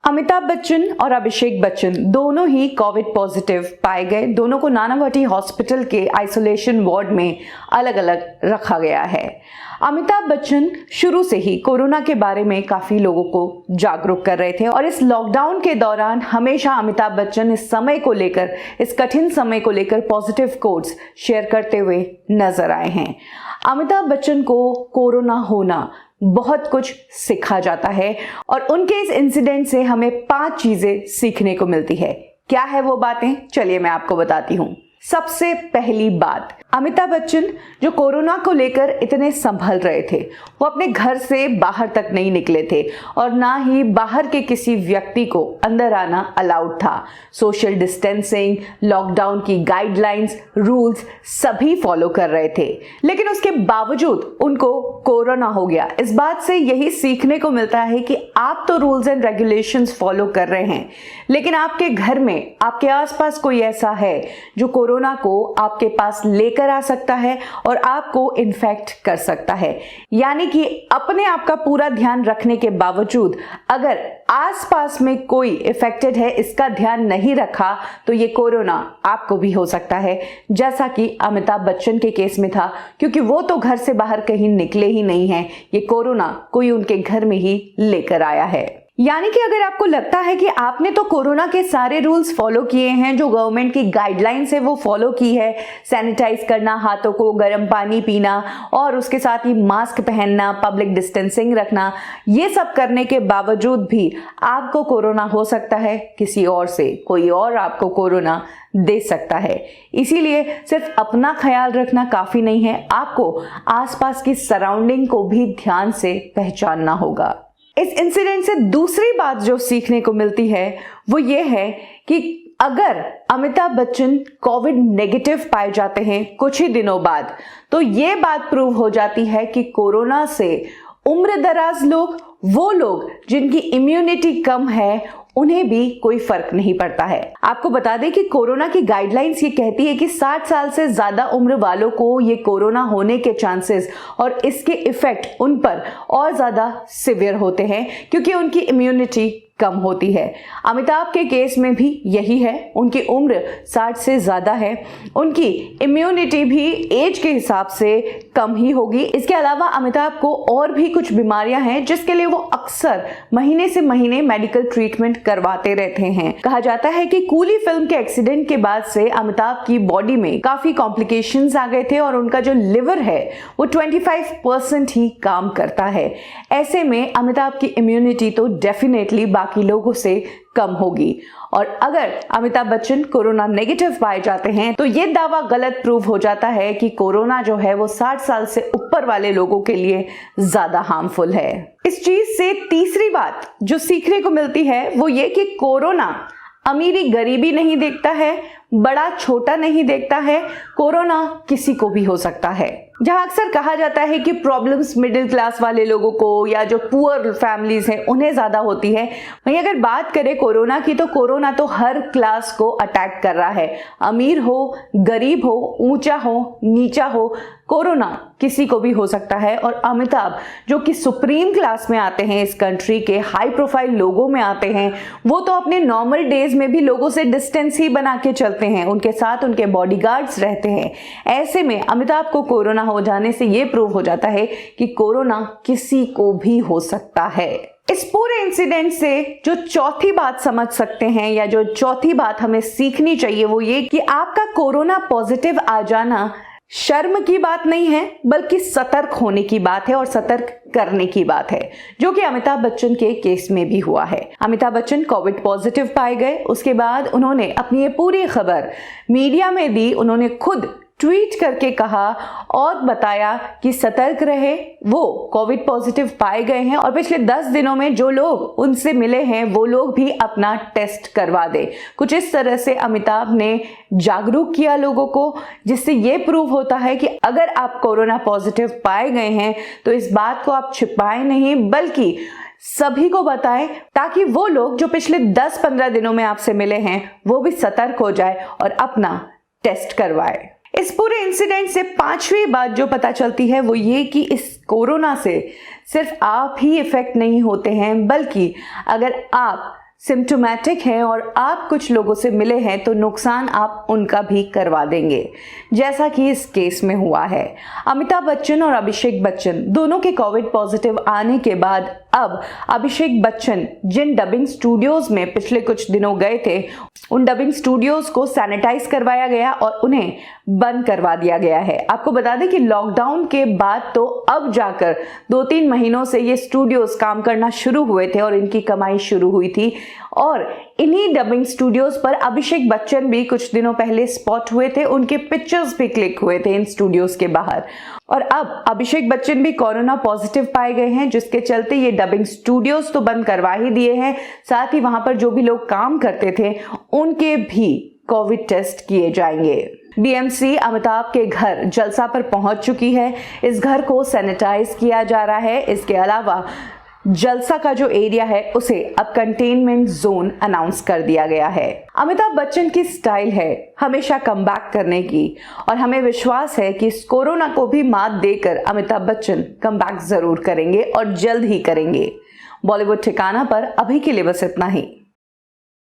अमिताभ बच्चन और अभिषेक बच्चन दोनों ही Covid positive पाए गए। दोनों को नानावटी हॉस्पिटल के आइसोलेशन वार्ड में अलग अलग रखा गया है। अमिताभ बच्चन शुरू से ही कोरोना के बारे में काफी लोगों को जागरूक कर रहे थे और इस लॉकडाउन के दौरान हमेशा अमिताभ बच्चन इस समय को लेकर, इस कठिन समय को लेकर पॉजिटिव कोट्स शेयर करते हुए नजर आए हैं। अमिताभ बच्चन को कोरोना होना बहुत कुछ सिखा जाता है और उनके इस इंसिडेंट से हमें 5 चीजें सीखने को मिलती है। क्या है वो बातें, चलिए मैं आपको बताती हूँ। सबसे पहली बात, अमिताभ बच्चन जो कोरोना को लेकर इतने संभल रहे थे, वो अपने घर से बाहर तक नहीं निकले थे और ना ही बाहर के किसी व्यक्ति को अंदर आना अलाउड था। सोशल डिस्टेंसिंग, लॉकडाउन की गाइडलाइंस, रूल्स सभी फॉलो कर रहे थे, लेकिन उसके बावजूद उनको कोरोना हो गया। इस बात से यही सीखने को मिलता है कि आप तो रूल्स एंड रेगुलेशंस फॉलो कर रहे हैं, लेकिन आपके घर में, आपके आसपास कोई ऐसा है जो कोरोना को आपके पास लेकर आ सकता है और आपको इन्फेक्ट कर सकता है। यानी कि अपने आप का पूरा ध्यान रखने के बावजूद अगर आसपास में कोई इफेक्टेड है, इसका ध्यान नहीं रखा, तो ये कोरोना आपको भी हो सकता है, जैसा कि अमिताभ बच्चन के केस में था, क्योंकि वो तो घर से बाहर कहीं निकले ही नहीं है। ये कोरोना कोई उनके घर में ही लेकर आया है। यानी कि अगर आपको लगता है कि आपने तो कोरोना के सारे रूल्स फॉलो किए हैं, जो गवर्नमेंट की गाइडलाइंस है वो फॉलो की है, सैनिटाइज करना, हाथों को गर्म पानी पीना और उसके साथ ही मास्क पहनना, पब्लिक डिस्टेंसिंग रखना, ये सब करने के बावजूद भी आपको कोरोना हो सकता है। किसी और से कोई और आपको कोरोना दे सकता है। इसीलिए सिर्फ अपना ख्याल रखना काफी नहीं है, आपको आसपास की सराउंडिंग को भी ध्यान से पहचानना होगा। इस इंसिडेंट से दूसरी बात जो सीखने को मिलती है वो ये है कि अगर अमिताभ बच्चन कोविड नेगेटिव पाए जाते हैं कुछ ही दिनों बाद, तो ये बात प्रूव हो जाती है कि कोरोना से उम्र दराज लोग, वो लोग जिनकी इम्यूनिटी कम है, उन्हें भी कोई फर्क नहीं पड़ता है। आपको बता दें कि कोरोना की गाइडलाइंस ये कहती है कि 60 साल से ज्यादा उम्र वालों को ये कोरोना होने के चांसेस और इसके इफेक्ट उन पर और ज्यादा सिवियर होते हैं, क्योंकि उनकी इम्यूनिटी कम होती है। अमिताभ के केस में भी यही है, उनकी उम्र 60 से ज्यादा है, उनकी इम्यूनिटी भी एज के हिसाब से कम ही होगी। इसके अलावा अमिताभ को और भी कुछ बीमारियां हैं जिसके लिए वो अक्सर महीने से महीने मेडिकल ट्रीटमेंट करवाते रहते हैं। कहा जाता है कि कूली फिल्म के एक्सीडेंट के बाद से अमिताभ की बॉडी में काफी कॉम्प्लिकेशंस आ गए थे और उनका जो लिवर है वो 25% ही काम करता है। ऐसे में अमिताभ की इम्यूनिटी तो डेफिनेटली बाकी लोगों से कम होगी और अगर अमिताभ बच्चन कोरोना नेगेटिव पाए जाते हैं तो ये दावा गलत प्रूव हो जाता है कि कोरोना जो है वो 60 साल से ऊपर वाले लोगों के लिए ज्यादा हार्मफुल है। इस चीज से तीसरी बात जो सीखने को मिलती है वो ये कि कोरोना अमीरी गरीबी नहीं देखता है, बड़ा छोटा नहीं देखता है, कोरोना किसी को भी हो सकता है। जहां अक्सर कहा जाता है कि प्रॉब्लम्स मिडिल क्लास वाले लोगों को या जो पुअर फैमिलीज हैं उन्हें ज्यादा होती है, वहीं अगर बात करें कोरोना की तो कोरोना तो हर क्लास को अटैक कर रहा है। अमीर हो, गरीब हो, ऊंचा हो, नीचा हो, कोरोना किसी को भी हो सकता है। और अमिताभ जो कि सुप्रीम क्लास में आते हैं, इस कंट्री के हाई प्रोफाइल लोगों में आते हैं, वो तो अपने नॉर्मल डेज में भी लोगों से डिस्टेंस ही बना के चलते हैं, उनके साथ उनके बॉडीगार्ड्स रहते हैं। ऐसे में अमिताभ को कोरोना हो जाने से ये प्रूव हो जाता है कि कोरोना किसी को भी हो सकता है। इस पूरे इंसिडेंट से जो चौथी बात समझ सकते हैं या जो चौथी बात हमें सीखनी चाहिए वो ये कि आपका कोरोना पॉजिटिव आ जाना शर्म की बात नहीं है, बल्कि सतर्क होने की बात है और सतर्क करने की बात है, जो कि अमिताभ बच्चन के केस में भी हुआ है। अमिताभ बच्चन कोविड पॉजिटिव पाए गए, उसके बाद उन्होंने अपनी ये पूरी खबर मीडिया में दी। उन्होंने खुद ट्वीट करके कहा और बताया कि सतर्क रहे, वो कोविड पॉजिटिव पाए गए हैं और पिछले 10 दिनों में जो लोग उनसे मिले हैं वो लोग भी अपना टेस्ट करवा दे। कुछ इस तरह से अमिताभ ने जागरूक किया लोगों को, जिससे ये प्रूव होता है कि अगर आप कोरोना पॉजिटिव पाए गए हैं तो इस बात को आप छिपाएं नहीं, बल्कि सभी को बताएं, ताकि वो लोग जो पिछले 10-15 दिनों में आपसे मिले हैं वो भी सतर्क हो जाए और अपना टेस्ट करवाए। इस पूरे इंसिडेंट से 5वीं बात जो पता चलती है वो ये कि इस कोरोना से सिर्फ आप ही इफेक्ट नहीं होते हैं, बल्कि अगर आप सिम्टोमेटिक हैं और आप कुछ लोगों से मिले हैं तो नुकसान आप उनका भी करवा देंगे, जैसा कि इस केस में हुआ है। अमिताभ बच्चन और अभिषेक बच्चन दोनों के कोविड पॉजिटिव आने के बाद अब अभिषेक बच्चन जिन डबिंग स्टूडियोज में पिछले कुछ दिनों गए थे, उन डबिंग स्टूडियोज को सैनिटाइज करवाया गया और उन्हें बंद करवा दिया गया है। आपको बता दें कि लॉकडाउन के बाद तो अब जाकर 2-3 महीनों से ये स्टूडियोज काम करना शुरू हुए थे और इनकी कमाई शुरू हुई थी, और इन्हीं डबिंग स्टूडियोज पर अभिषेक बच्चन भी कुछ दिनों पहले स्पॉट हुए थे। उनके पिक्चर्स भी क्लिक हुए थे इन स्टूडियोज के बाहर, और अब अभिषेक बच्चन भी कोरोना पॉजिटिव पाए गए हैं, जिसके चलते ये डबिंग स्टूडियोज तो बंद करवा ही दिए हैं, साथ ही वहां पर जो भी लोग काम करते थे उनके भी कोविड टेस्ट किए जाएंगे। बीएमसी अमिताभ के घर जलसा पर पहुंच चुकी है। इस घर को सैनिटाइज किया जा रहा है। इसके अलावा जलसा का जो एरिया है उसे अब कंटेनमेंट जोन अनाउंस कर दिया गया है। अमिताभ बच्चन की स्टाइल है हमेशा कमबैक करने की, और हमें विश्वास है कि इस कोरोना को भी मात देकर अमिताभ बच्चन कमबैक जरूर करेंगे और जल्द ही करेंगे। बॉलीवुड ठिकाना पर अभी के लिए बस इतना ही।